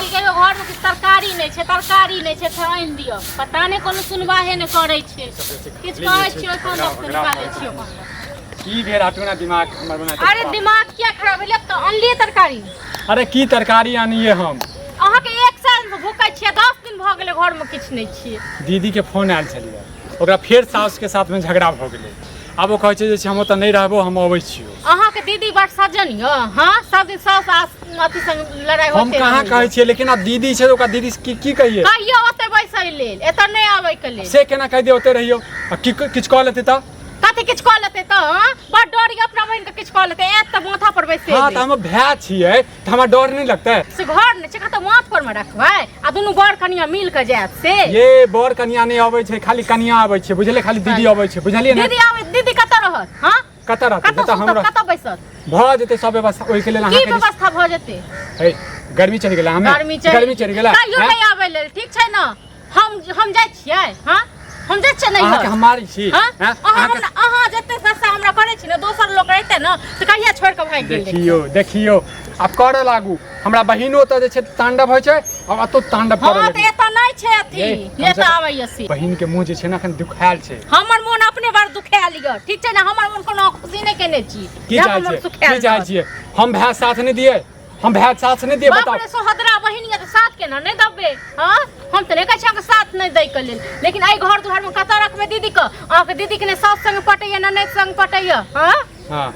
कहल के घर में तरकारी नहीं छे, तरकारी नहीं छे तो आइन दियो। पता नहीं कोनो सुनवाहे ने करे छे। किछ कहै छियो कोन निकाले छियो कोन। की भेल आटुना दिमाग हमर बना। अरे दिमाग क्या खराब भेल त अनलिए तरकारी। अरे की तरकारी आनिए हम। अहाँ के 1 साल से भूखै छियै, 10 दिन भ गेलै घर में किछ नहीं छियै। दीदी के फोन आयल छलिए, ओकरा फेर साउस के साथ में झगड़ा भ गेलै। अब वो कहै छै जे हम त नहीं रहबो, हम अबै छियो। अहाँ के दीदी बड़ सज्जन य। हां सब दिन साउस अथी संग लड़ाई होते। हम कहां कहै छियै, लेकिन अब दीदी छै ओकरा दीदी की कहिए। कहियो ओते बैसै लेल, एत नहीं आबै के लेल। से केना कह दे ओते रहियो। किछ कह लेते त कथि किछ कह लेते त बड़ डर य अपना बहन के किछ कह लेते। एत त माथा पर बैसे। हां त हम भाय छियै त हमरा डर नहीं लगतै। से घर ने छका त माथ पर में रखबै आ दुनु बर कनिया मिल के जात से। ये बर कनिया नहीं आबै छै, खाली कनिया आबै छै, बुझले, खाली दीदी आबै छै, बुझलिए ना। दीदी आबै, दीदी कत रहत? हां कत रहत त हमरा कत बैसत भ जेते सब व्यवस्था ओइ के लेल। अहाँ की के व्यवस्था भ जेते? हे गर्मी चढ़ गेला, हमें गर्मी चढ़ गेला। कहियो नहीं आबै लेल, ठीक छै ना। हम जाय छियै। हां हम जाय छियै नहीं। अहाँ के हमारी छी। हां अहाँ जते सस्ता हमरा करे छी ना, दोसर लोग रहते ना त कहिया छोड़ के भाग गेल। देखियो अब करे लागू। हमरा बहिनो त जे छै तांडव होय छै, अब अतो तांडव करे हां त एत नहीं छै अथी। ले त आबै यसी बहिन के मुंह जे छै ना अखन दुखायल छै। हमर मन अपने बार दुखायल य, ठीक छै ना। हमर मन कोनो खुशी नहीं केने छी। की चाहै छियै हम भाय साथ नहीं दिए? हम भाय साथ नहीं दिए बताओ। बाप रे सोहदरा बहिनिया त साथ केना नहीं दबे। हां हम त नहीं कहै छी के साथ नहीं दै के लेल, लेकिन आई घर दुआर में कत रखबे दीदी के? आ के दीदी के ने सास संग पटैया ना नहीं संग पटैया। हां हां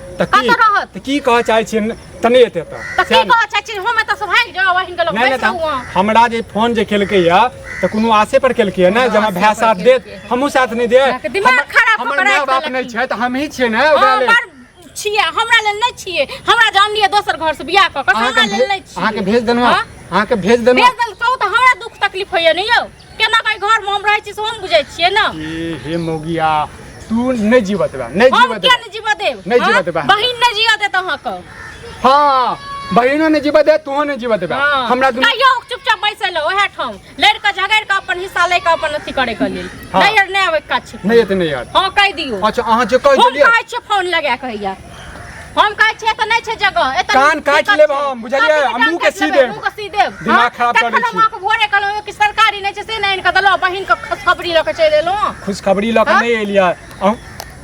त की कह चाहै छी तने एते त की कह चाहै छी हम त सब भाग जाओ बहिन के लोग बैसौ। हमरा जे फोन जे केलकै या त कोनो आसे पर केलकै या ना, जब भाय साथ दे हमहु साथ नहीं दे। दिमाग खराब हमर माय बाप नहीं छै त हम ही छियै ना ओकरा लेल। छियै हमरा लेल नहीं छियै। हमरा जान लिया दोसर घर से बियाह क के हमरा लेल नहीं छियै। अहाँ के भेज देनवा, अहाँ के भेज देनवा। भेज देल कहू त हमरा दुख तकलीफ होय नहीं यौ। केना कई घर में हम रहै छी से हम बुझै छियै ना। हे मोगिया तू नहीं जीवत बा, नहीं जीवत क्या नहीं जीवा देव? नहीं जीवत बा। बहिन नहीं जिया दे तहां क। हां बहिनो नहीं जीवत दे, तूहो नहीं जीवत बा। हमरा दुनु कहियो चुपचाप बैसल ओहे ठाम लड़ के झगड़ के अपन हिस्सा ले के अपन अथी करे के लेल। नहीं यार नहीं आवे का छी। नहीं एते नहीं यार। हां कह दियो। अच्छा अहाँ जे कह दिलिए हम कहै छै फोन लगा कहिया। हम कहै छै त नहीं छै जगह। एत कान काट लेब हम, बुझलिए? मुंह के सीधे दिमाग खराब कर छी। हम भोरे कहलो कि सरकारी नहीं छै से नहीं इनका दलो बहिन के खुशखबरी ल के चल एलो। खुशखबरी ल के नहीं एलिया।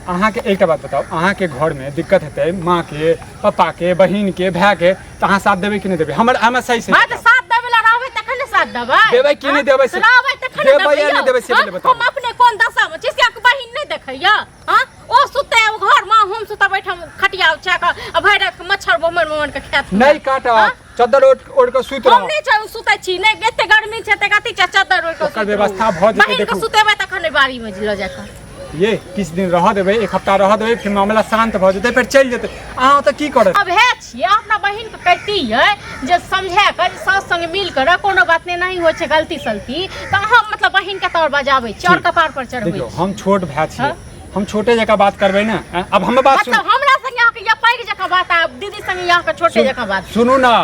अहाँ के एकटा बात बताओ, अहाँ के घर में दिक्कत हेतै माँ के, पापा के, बहिन के, भाई के त अहाँ साथ देबै कि नहीं देबै? हमर सही से हां त साथ देबै ला रहबै तखन ने साथ देबै। देबै कि नहीं देबै से रहबै तखन देबै या नहीं देबै से पहले बताओ। हम अपने कोन दशा में छी से आपके बहिन नहीं देखैया? हां ओ सुते घर में हम सुता बैठम खटिया उठा के आ भरि रात के मच्छर मोमन के खात नहीं काटा चद्दर ओढ़ के सुत रहो। हम नहीं छै सुतै छी नहीं, एते गर्मी छै त कथि चद्दर ओढ़ के ओकर व्यवस्था भ जेतै। बहिन के सुतेबै तखन बाड़ी में ल जाके। ये किस दिन रह देबै, 1 हफ्ता रह देबै, फिर मामला शांत भ जेतै, फिर चल जेतै। अहाँ त की करत? अब है छियै अपना बहिन के कहती है जे समझा के सास संग मिल कर कोनो बात नहीं होय छै गलती सलती त हम मतलब बहिन के तौर बजाबै छी और कपार पर चढ़बै। देखियो हम छोट भाय छियै, हम छोटे जका बात करबै ना। अब हम बात सुन, मतलब हमरा संग यहाँ के या पैग जका बात आ दीदी संग यहाँ के छोटे जका बात सुनू ना।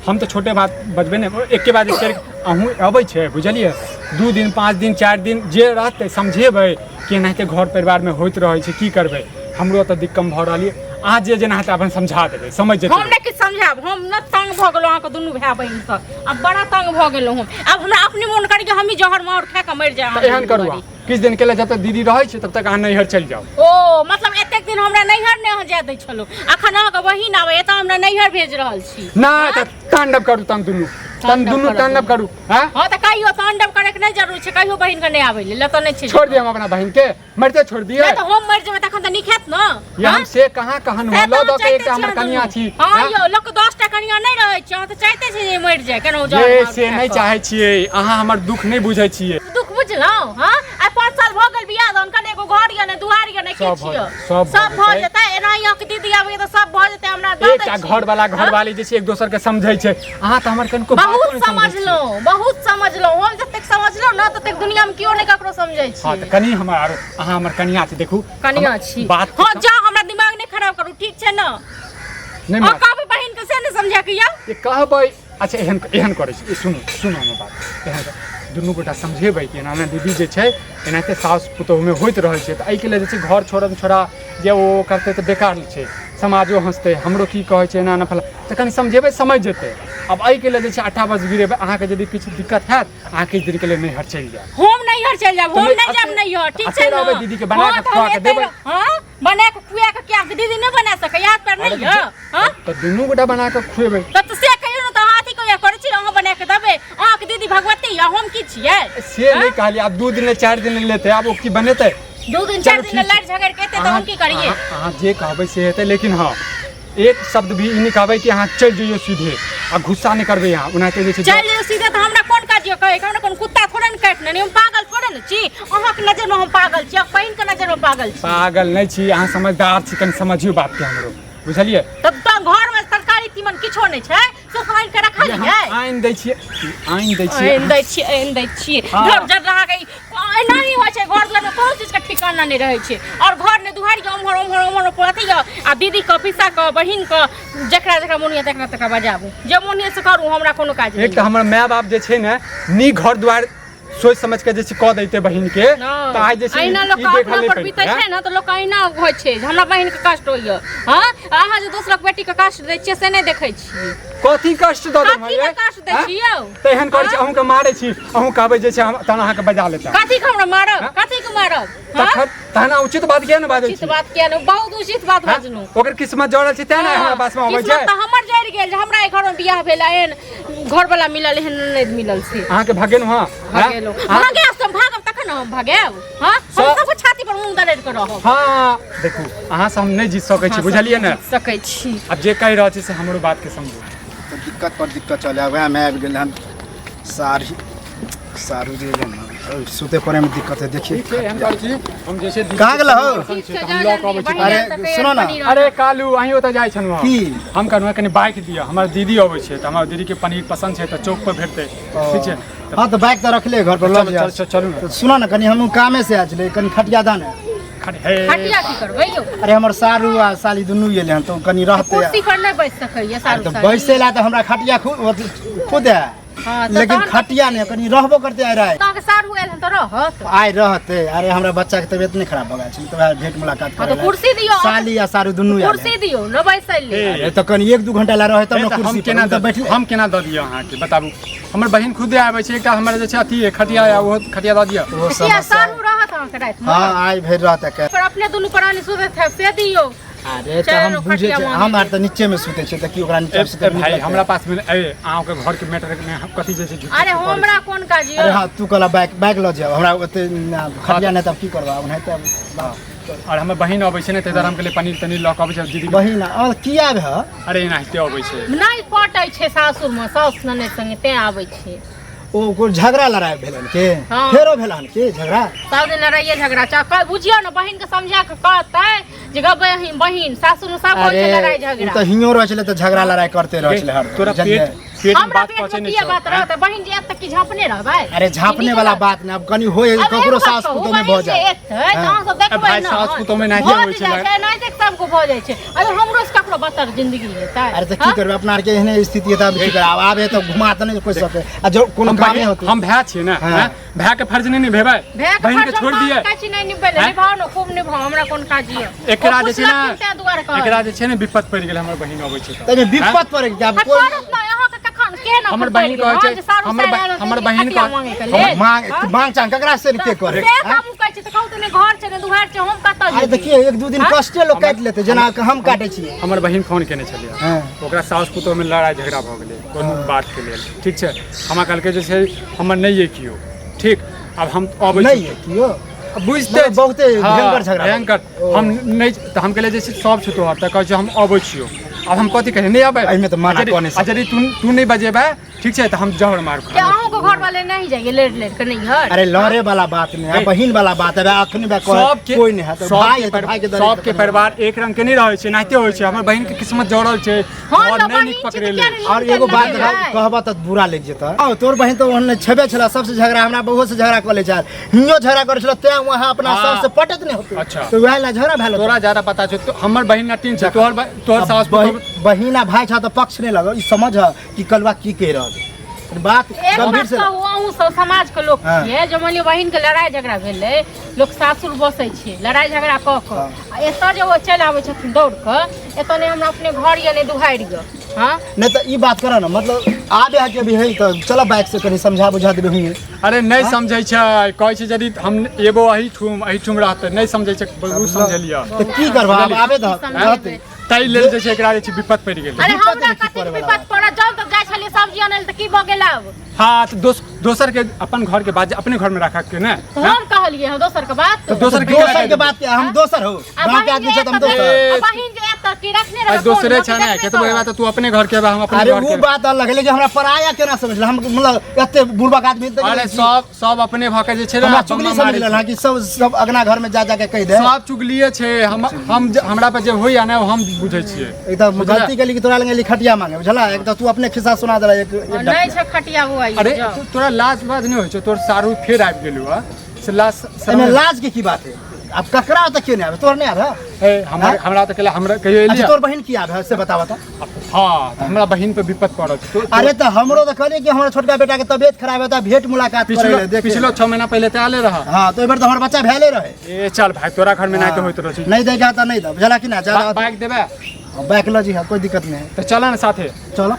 हम तो छोटे बात बजबे ने, एक के बाद एक अहूँ अबै छै, बुझलिए? 2 दिन 5 दिन 4 दिन जे रहतै समझेबै कि एनाहिते घर परिवार में होइत रहै छै, की करबै? हमरो त दिक्कत भ रहल है। अहाँ जे जेना हेतै अपन समझा देबै, समझ जेतै। हम नहीं कि समझाब, हम न तंग भ गेलो अहाँ के दुनू भाई बहिन से। अब बड़ा तंग भ गेलो हम। अब हमरा अपने मन करी कि हम ही जहर मार खा के मर जाए। एहन करू किछ दिन के लिए, जब तक दीदी रहै छै तब तक अहाँ नैहर चल जाओ। ओ मतलब एतेक दिन हमरा नैहर नहीं जाय दै छलो, अखन अहाँ के बहिन आवे एत हमरा नैहर भेज रहल छी। ना त तांडव करू तन दुनू तांडव करू। हां हां त कहियो तांडव करे के नहीं जरूर छै, कहियो बहिन के नहीं आवे ले त नहीं छै। छोड़ दिए हम अपना बहिन के, मरते छोड़ दिए। नहीं त हम मर जेबै तखन त निखेत न। ये हम से कहां कहन ल द के एकटा हमर कनिया छी। हां यो लोक 10 टा कनिया नहीं रहै छै, त चाहते छै जे मर जाए केनो जाए। ये से नहीं चाहै छियै, अहाँ हमर दुख नहीं बुझै छियै। दुख बुझलौ? हां आ 5 साल भ गेल बियाह दान कने एगो घर या ने दुआर या ने किछ छियो। सब भ जेतै एना यहाँ के दीदी आबै त सब भ जेतै। हमरा एकटा घर वाला घरवाली जे छै एक दोसर के समझै छै। अहाँ त हमर कनको बात बहुत समझलो, बहुत समझलो। हम जतेक समझलो न ततेक दुनिया में कियो नहीं ककरो समझै छी। हां त कनी हमर आरो अहाँ हमर कनिया छै, देखू कनिया छी। बात हां जा हमरा दिमाग नहीं खराब करू, ठीक छै न? नहीं आ कहबै बहिन के से नहीं समझा के या ये कहबै। अच्छा एहन करे छै, सुनो हमर बात। एहन दुनू गोटा समझेबै कि एना दीदी जे छै एनाहिते सास पुतोह में होइत रहै छै, त एहि के लेल जे छै घर छोड़न छोड़ा जे ओ करतै त बेकार छै। समाजो हंसते हमरो की कहै छै एना फला तऽ कनि समझेबै समझ जेतै अब एहि के लेल जे छै 8 बजे गिरेबै अहाँके यदि किछु दिक्कत हैत अहाँ किछु दिन के लेल नैहर चलि जायब हम नैहर चलि जाब हम नहीं जाब नैहर ठीक छै रहबै दीदी के बना के खुआ के देबै हां बना के खुआ के क्या दीदी नहीं बना सकै याद पर नहीं है हां तऽ दुनू गोटा बना के खुएबै तऽ से कहियो न तऽ हाथी को या करै छी अहाँ बना के देबै अहाँ के दीदी भगवती या हम की छियै से नहीं कहलियै आब 2 दिन 4 दिन लेतै आब ओ की बनेतै 2 दिन 4 दिन लड़ झगड़ के तऽ हम की करिए अहाँ जे कहबै से हेतै लेकिन हाँ एक शब्द भी ई नहीं कहबै कि अहाँ चलि जइयो सीधे आ गुस्सा नहीं करबै अहाँ ओनाहिते जे छै चल जइयो सीधे तऽ हमरा कोन काजियो कहै हमरा कोन कुत्ता थोड़े न काटने हम पागल थोड़े न छी अहाँ के नजर में हम पागल छी बहिन के नजर में पागल छी पागल नहीं छी अहाँ समझदार छी कनि समझियो बात के हमरो बुझलियै तब तऽ घर में तरकारी तीमन किछो नहीं छै सब आइन के रखलियै आइन दै छियै आइन दै छियै घर जब रहा गई नहीं होइ छै घर दुआर में कोनो चीज के ठिकाना नहीं रहै छै और घर ने दुहारी ओम्हर पड़तै आ दीदी के पिसा के बहिन के जकरा मोनिया तकरा बजाबू जे मोनिया से करू हमरा कोनो काज नहीं एक तऽ हमर माय बाप जे छै ने नी घर दुआर सोच समझ के जे छै कह दैते बहिन के त आइ जे छै आइना लोग अपना पर बीते छै ना त लोग आइना होइ छै हमरा बहिन के कष्ट होइया हां अहाँ जे दोसरक बेटी के कष्ट दै छियै से नहीं देखै छी कथी कष्ट दऽ देब कथी के कष्ट दै छियै तेहन करै छी अहूँ के मारै छी अहूँ कहबै जे छै तहन अहाँ के बजा लेता कथी के हमरा मारब कथी के मारब तहन उचित बात किया न बाजै छी उचित बात किया न बहुत उचित बात बाजनु ओकर किस्मत जोड़ल छै तें हमरा पास में अबै छै किस्मत त हमर जड़ गेल हमरा घर में बियाह भेल एहन घर वाला मिलल एहन नहीं मिलल छै अहाँ के भगेन हां भागे हम भागब तखन हम भागेब हां हम सब छाती पर मुंह दरेड़ के रहब हां देखू अहाँ से हम नहीं जीत सकै छी बुझलियै न सकै छी अब जे कहि रहल छी से हमरो बात के समझू तो दिक्कत पर दिक्कत चले वह में आबि गेल हम सारू जे सुते पड़े में दिक्कत है देखिए हम जैसे कहाँ गेल हो हम लॉक अबै छी अरे सुनो ना अरे कालू अहीं ओतऽ जाइ छनु की हम कहनु कनी बाइक दिया हमर दीदी अबै छै त हमर दीदी के पनीर पसंद छै त चौक पर भेटतै ठीक छै हाँ तो बाइक तो रखले घर पर लग जा चलू ना सुनो ना कनी हम कामे से आछले कनी खटिया दान खटिया की करबै यौ अरे हमर सारू आ साली दुनू गेले हन तो कनी रहते कुर्सी पर नहीं बैठ सकैया सारू तो बैसे ला तो हमरा खटिया खुद है लेकिन खटिया ने कनी रहबो करते आइ रहे ताके सारू आइल हन त रहत आइ रहते अरे हमरा बच्चा के तबियत नहीं खराब भ गेल छै तो भेंट मुलाकात करे तो कुर्सी दियो साली आ सारू दुनू आइल कुर्सी दियो न बैसल ले अरे तो कनी 1-2 घंटा ला रहे तब न कुर्सी केना पर बैठ हम केना द दियो अहाँ के बताबू हमर बहिन खुदे आबै छै एकटा हमर जे छै अथी खटिया या वो खटिया द दियो वो किया सारू रहत अहाँ के रात में हां आई भेज रहते के पर अपने दुनू प्राणी सुतत है से दियो अरे तो हम बुझे छै हम आर त नीचे में सुते छै त की ओकरा नीचे सुते भाई हमरा पास में ए अहाँ के घर के मैटर में कथी जे छै अरे हमरा कोन काज अरे हां तू कला बाइक ल जाओ हमरा ओते खटिया नहीं तब की करबा नहीं तब और हमर बहिन अबै छै ने त हम के लिए पनीर तनीर लक अबै छै दीदी बहिन और किया भे अरे एनाहिते अबै छै नहीं पटै छै सासुर में सास नने संगे ते आबै छै ओ को झगड़ा लड़ाई भेलन के फेरो भेलन के झगड़ा सब दिन लड़ाइए झगड़ा चा बुझियो न बहिन के समझा के कहतै जे ग बहिन सासुर में सब होय छै लड़ाई झगड़ा तो हियो रह छले तो झगड़ा लड़ाई करते रह छले हर तोरा पेट हमरा पेट में किया बात रहत बहिन जे तक की झापने रहबै अरे झापने वाला बात न अब कनी होय ककरो सास पुतो में भ जाय हां सब देखबै भाई न सास पुतो में नहीं होय छै नहीं देख सबको भ जाय छै अरे हमरो से ककरो बतर जिंदगी हेतै अरे त की करबे अपना के एहने स्थिति त की करब आबे त घुमा त नहीं कोई सके आ जो कोनो काम नहीं होते हम भाई छी ना भाई के फर्ज नहीं निभेबै बहिन के छोड़ दिए काची नहीं निभेले निभाव न खूब निभाव हमरा कोन काज ये एकरा जे छै ना एकरा जे छै ने विपत पड़ गेल हमर बहिन अबै छै त विपत पड़ गेल अब कोई हमर बहिन कहै छै हमर बहिन कहै मांग चांग ककरा से के करे हम कहै छै त कहू तने घर छै ने दुहार छै हम कत अरे देखिए 1-2 दिन कष्टे लोग काट लेते जना हम काटे छी हमर बहिन फोन केने छलिए ओकरा सास पुतो में लड़ाई झगड़ा भ गेलै कोनो बात के लेल ठीक छै हमरा कहलकै जे छै हमर नहीं ये कियो ठीक अब हम अबै नहीं है कियो बुझते बहुते भयंकर झगड़ा भयंकर हम नहीं त हम कहले जे सब छै तोहर त कहै छै हम अबै छियो अब हम कथी कहे नहीं आबे एमे त मना कोने से यदि तू नहीं बजेबे ठीक छै त हम जहर मार क्या अहू को घर वाले नहीं जाएंगे लेट के नहीं हर अरे लड़े वाला बात नहीं है बहिन वाला बात है अखनी बा कोई नहीं है तो भाई है भाई के सब के परिवार एक रंग के नहीं रहै छै नाते होय छै हमर बहिन के किस्मत जोड़ल छै और नहीं निक पकड़ेले और एगो बात कहबा त बुरा लग जेता आ तोर बहिन तो ओहने छबे छला सबसे झगड़ा हमरा बहु से झगड़ा कर ले चार हियो झगड़ा कर छला ते वहां अपना सास से पटत नहीं होते अच्छा तो वह ला झगड़ा भेल तोरा ज्यादा पता छै तो हमर बहिन नटीन छै तोहर सास बहिना भाई छ त पक्ष नहीं लगो ई समझ कि कलवा की कह रहल बात एक गंभीर बात से कहू, अहूँ सब समाज के लोग हाँ। छियै, जे मानि लिअ बहिन के लड़ाई झगड़ा भेलै, लोग सासुर बसै छै लड़ाई झगड़ा कऽ कऽ, आ एतऽ जे वो चलि आबै छथिन दौड़ कऽ, एतऽ ने हमरा अपने घर या ने दुहारि गऽ। हाँ नहीं तो ई बात करा ना, मतलब आबे है के भी है तो चलो बाइक से कहीं समझा बुझा देबे हुए। अरे नहीं समझै छै, कहै छै यदि हम एगो एहिठुम रहतै, नहीं समझै छै, बहुत समझलियै। तो की करबा अब आबे द रहते ताहि लेल जे छै एकरा जे छै विपत पड़ि गेलै। अरे विपत हमरा में की कथी पड़े वाला विपत पड़त, जब तक जाइ छलियै सब्जी आनै लए तऽ की भऽ गेल आब? हाँ तो दोसर के अपन घर के बात अपने घर में रखा के ने, तो हम कहलियै हँ दोसर के बात। तो दोसर के दोसर के बात क्या हम दोसर हो गांव के आदमी से हम दोसर। बहिन जे एतऽ की रखने रहे दूसरे छै ने केतबो बात तू अपने घर के हम अपने अरे घर वो के। बात अलग है, लेकिन हमरा पराया केना समझल हम, मतलब एते बुढ़बा आदमी तक अरे सब अपने भऽ के जे छै हमरा ना चुगली समझल हां कि सब अगना घर में जा जा के कह दे। सब चुगलिए छै, हम हमरा पर जे होइया ना हम बुझै छियै। एकदम गलती के लिए तोरा लगे लिखटिया मांगे बुझला, एक तो तू अपने खिस्सा सुना देला एक नहीं छै खटिया हुआ। अरे तोरा लाज बाज नहीं होइ छै, तोर सारू फेर आबि गेलू ह से लाज एमे लाज के की बात है? अब ककरा तक क्यों नहीं आवे, तोर नहीं आवे? ए हमरा त केला हमरा कहियो अच्छा एलिया। तोर बहन की आवे से बतावा त। हां हमरा बहिन पे विपत पड़ल छै। अरे तो हमरो तो कहले कि हमरा छोटका बेटा के तबियत खराब है त भेंट मुलाकात करे ले देखे। पिछलो 6 महीना पहले त आले रहा। हां तो एबर तो हमर बच्चा भेले रहे। ए चल भाई तोरा घर में नहीं तो होइत रहै। नहीं देगा तो नहीं द बुझला कि ना, ज्यादा बाइक देबे बाइक लो जी, कोई दिक्कत नहीं है। तो चल ना साथे। चलो